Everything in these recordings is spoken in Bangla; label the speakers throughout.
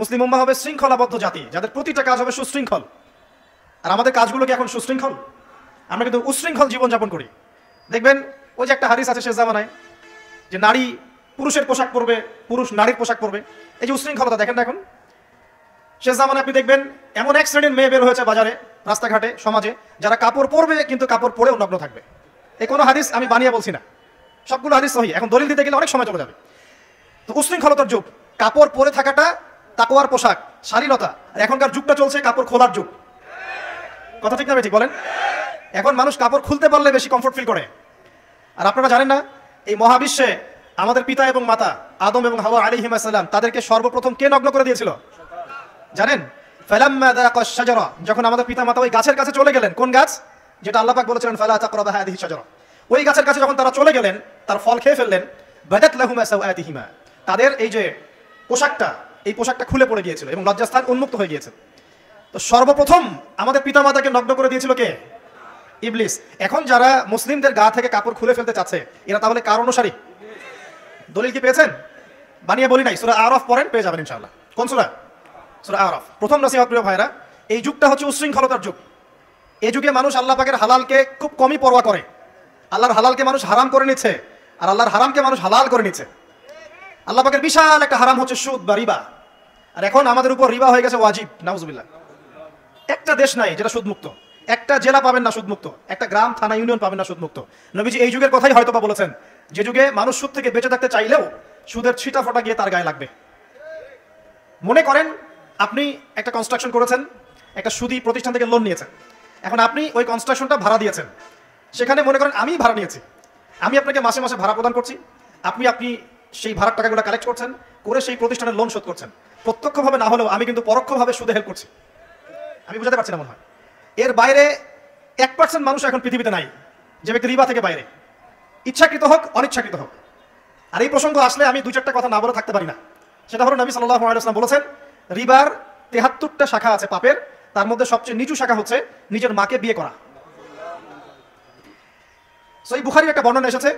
Speaker 1: মুসলিম উম্মাহ হবে শৃঙ্খলাবদ্ধ জাতি, যাদের প্রতিটা কাজ হবে সুশৃঙ্খল। আর আমাদের কাজগুলো কি এখন সুশৃঙ্খল? আমরা কিন্তু উশৃঙ্খল জীবনযাপন করি। দেখবেন ওই যে একটা হাদিস আছে শেষ জামানায়, যে নারী পুরুষের পোশাক পরবে, পুরুষ নারীর পোশাক পরবে। এই যে উশৃঙ্খলতা দেখেন না এখন শেষ জামানায়। আপনি দেখবেন এমন এক শ্রেণীর মেয়ে বের হয়েছে বাজারে, রাস্তাঘাটে, সমাজে, যারা কাপড় পরবে কিন্তু কাপড় পরেও নগ্ন থাকবে। এই কোনো হাদিস আমি বানিয়ে বলছি না, সবগুলো হাদিস সহি। এখন দলিল দিতে গেলে অনেক সময় চলে যাবে। তো উশৃঙ্খলতার যুগ, কাপড় পরে থাকাটা তাকওয়ার পোশাক, শালীনতা। আর এখনকার যুগটা চলছে কাপড় খোলার যুগ। কথা ঠিক না ঠিক বলেন? এখন মানুষ কাপড় খুলতে পারলে বেশি কমফোর্ট ফিল করে। আর আপনারা জানেন না, এই মহাবিশ্বে আমাদের পিতা এবং মাতা আদম এবং হাওয়া আলাইহিস সালাম, তাদেরকে সর্বপ্রথম কে নগ্ন করে দিয়েছিল জানেন? ফালাম্মা যাকাশ শাজারা, যখন আমাদের পিতা মাতা ওই গাছের কাছে চলে গেলেন। কোন গাছ? যেটা আল্লাহ পাক বলেছিলেন ফালা তাকরাবা হাদিহি শাজারা। ওই গাছের কাছে যখন তারা চলে গেলেন, তার ফল খেয়ে ফেললেন। বাদাত লাহুমা সাওআতিহিমা, তাদের এই যে পোশাকটা, এই পোশাকটা খুলে পড়ে গিয়েছিল এবং লজ্জাস্থান উন্মুক্ত হয়ে গিয়েছিল। তো সর্বপ্রথম আমাদের পিতা মাতাকে নগ্ন করে দিয়েছিল কে? ইবলিস। এখন যারা মুসলিমদের গা থেকে কাপড় খুলে ফেলতে চাচ্ছে, এরা তাহলে কার অনুসারী? দলিল কি পেয়েছেন? বানিয়ে বলি নাই, সূরা আরাফ পড়েন, পেয়ে যাবেন ইনশাআল্লাহ। কোন সূরা? সূরা আরাফ। প্রথম নসিহত প্রিয় ভাইরা, এই যুগটা হচ্ছে উশৃঙ্খলতার যুগ। এই যুগে মানুষ আল্লাহ পাকের হালালকে খুব কমই পরোয়া করে। আল্লাহর হালালকে মানুষ হারাম করে নিচ্ছে, আর আল্লাহর হারামকে মানুষ হালাল করে নিচ্ছে। আল্লাহ পাকের বিশাল একটা হারাম হচ্ছে সুদ বা রিবা, আর এখন আমাদের উপর রিবা হয়ে গেছে ওয়াজিব। নাউজুবিল্লাহ। একটা দেশ নাই যেটা সুদমুক্ত, একটা জেলা পাবেন না সুদমুক্ত, একটা গ্রাম, থানা, ইউনিয়ন পাবেন না সুদমুক্ত। নবীজি এই যুগের কথাই হয়তো বা বলেছেন, যে যুগে মানুষ সুদ থেকে বেঁচে থাকতে চাইলেও সুদের ছিটা ফোটা গিয়ে তার গায়ে লাগবে। মনে করেন আপনি একটা কনস্ট্রাকশন করেছেন, একটা সুদী প্রতিষ্ঠান থেকে লোন নিয়েছেন। এখন আপনি ওই কনস্ট্রাকশনটা ভাড়া দিয়েছেন, সেখানে মনে করেন আমি ভাড়া নিয়েছি, আমি আপনাকে মাসে মাসে ভাড়া প্রদান করছি। আপনি সেই ভাড়ার টাকাগুলো কালেক্ট করছেন, করে সেই প্রতিষ্ঠানের লোন শোধ করছেন। প্রত্যক্ষভাবে না হলেও আমি কিন্তু পরোক্ষভাবে সুদে হেল্প করছি। আমি বুঝাতে পারছি না মনে হয়। এর বাইরে 1% মানুষ এখন পৃথিবীতে নাই যে ব্যক্তি রিবা থেকে বাইরে, ইচ্ছাকৃত হোক অনিচ্ছাকৃত হোক। আর এই প্রসঙ্গ আসলে আমি 2-4টা কথা না বলে থাকতে পারি না। সেটা হলো নবী সাল্লাল্লাহু আলাইহি ওয়াসাল্লাম বলেছেন, রিবার 73টা শাখা আছে পাপের, তার মধ্যে সবচেয়ে নিচু শাখা হচ্ছে নিজের মাকে বিয়ে করা। সহিহ বুখারীর একটা বর্ণনা এসেছে,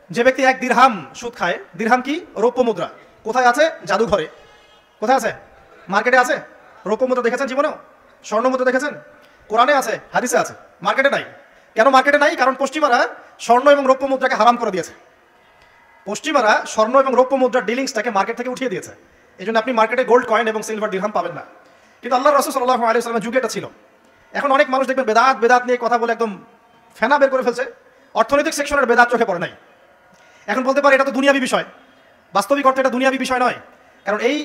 Speaker 1: যে ব্যক্তি 1 দিরহাম সুদ খায়। দিরহাম কি? রৌপ্য মুদ্রা। কোথায় আছে? জাদুঘরে। কোথায় আছে? মার্কেটে আছে। রৌপ্য মুদ্রা দেখেছেন জীবনেও? স্বর্ণ মুদ্রা দেখেছেন? কোরআনে আছে, হাদিসে আছে, মার্কেটে নাই। কেন মার্কেটে নাই? কারণ পশ্চিমারা স্বর্ণ এবং রৌপ্য মুদ্রাকে হারাম করে দিয়েছে। পশ্চিমারা স্বর্ণ এবং রৌপ্য মুদ্রার ডিলিংসটাকে মার্কেট থেকে উঠিয়ে দিয়েছে। এই জন্য আপনি মার্কেটে গোল্ড কয়েন এবং সিলভার দিরহাম পাবেন না। কিন্তু আল্লাহ রাসূল সাল্লাল্লাহু আলাইহি ওয়াসাল্লামের যুগে এটা ছিল। এখন অনেক মানুষ দেখবেন বেদাত নিয়ে কথা বলে একদম ফেনা বের করে ফেলছে। অর্থনৈতিক সেকশনের বেদাত চোখে পড়ে নাই। এখন বলতে পারে এটা তো দুনিয়াবি বিষয়। বাস্তবিক অর্থে এটা দুনিয়াবি বিষয় নয়। কারণ এই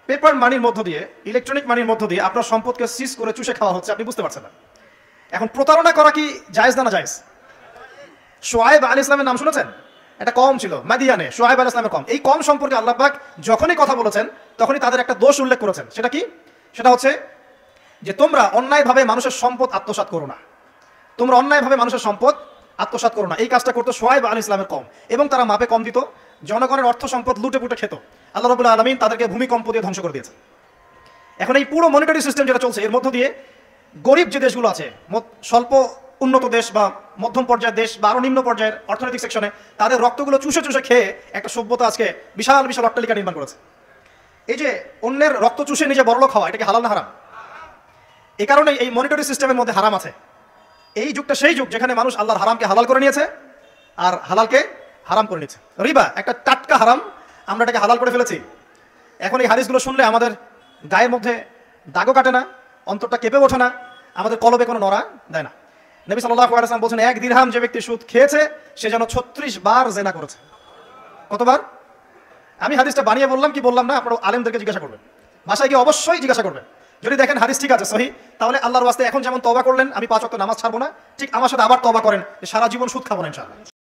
Speaker 1: পেপার মানির মধ্য দিয়ে, ইলেকট্রনিক মানির মধ্য দিয়ে আপনার সম্পদকে সিজ করে চুষে খাওয়া হচ্ছে, আপনি বুঝতে পারছেন না। এখন প্রতারণা করা কি জায়েজ না জায়েজ? শুআয়ব আলাইহিস সালামের নাম শুনেছেন? এটা কম ছিল মাদিয়ানে, শুআয়ব আলাইহিস সালামের কম। এই কম সম্পর্কে আল্লাহ পাক যখনই কথা বলেছেন, তখনই তাদের একটা দোষ উল্লেখ করেছেন। সেটা কি? সেটা হচ্ছে যে তোমরা অন্যায়ভাবে মানুষের সম্পদ আত্মসাৎ করো না। তোমরা অন্যায়ভাবে মানুষের সম্পদ আত্মসাৎ করো না। এই কাজটা করতো শুআয়ব আলাইহিস সালামের কম, এবং তারা মাপে কম দিত, জনগণের অর্থ সম্পদ লুটে পুটে খেত। আল্লাহ রাব্বুল আলামিন তাদেরকে ভূমিকম্প দিয়ে ধ্বংস করে দিয়েছে। এখন এই পুরো মনিটারি সিস্টেম যেটা চলছে, এর মধ্য দিয়ে গরিব যে দেশগুলো আছে, স্বল্প উন্নত দেশ বা মধ্যম পর্যায়ের দেশ বা আরো নিম্ন পর্যায়ের অর্থনৈতিক সেকশনে, তাদের রক্তগুলো চুষে চুষে খেয়ে একটা সভ্যতা আজকে বিশাল বিশাল অট্টালিকা নির্মাণ করেছে। এই যে অন্যের রক্ত চুষে নিজে বড়লোক হওয়া, এটা কি হালাল না হারাম? এই কারণে এই মনিটারি সিস্টেমের মধ্যে হারাম আছে। এই যুগটা সেই যুগ যেখানে মানুষ আল্লাহর হারামকে হালাল করে নিয়েছে আর হালালকে হারাম করে নিয়েছে। রিবা একটা টাটকা হারাম, আমরা এটাকে হালাল করে ফেলেছি। এখন এই হাদিসগুলো শুনলে আমাদের গায়ের মধ্যে দাগও কাটে না, অন্তরটা কেঁপে ওঠে না, আমাদের কলবে কোনো নড়া দেয় না। নবী সাল্লাল্লাহু আলাইহি ওয়াসাল্লাম বলেছেন, 1 দিরহাম যে ব্যক্তি সুদ খেয়েছে, সে যেন 36 বার জিনা করেছে। কতবার? আমি হাদিসটা বানিয়ে বললাম কি বললাম না, আপনারা আলেমদেরকে জিজ্ঞাসা করবেন, বাসায় গিয়ে অবশ্যই জিজ্ঞাসা করবেন। যদি দেখেন হাদিস ঠিক আছে, সহিহ, তাহলে আল্লাহর ওয়াস্তে এখন যেমন তওবা করলেন আমি 5 ওয়াক্ত নামাজ ছাড়বো না, ঠিক আমার সাথে আবার তওবা করেন যে সারা জীবন সুদ খাবো না ইনশাআল্লাহ।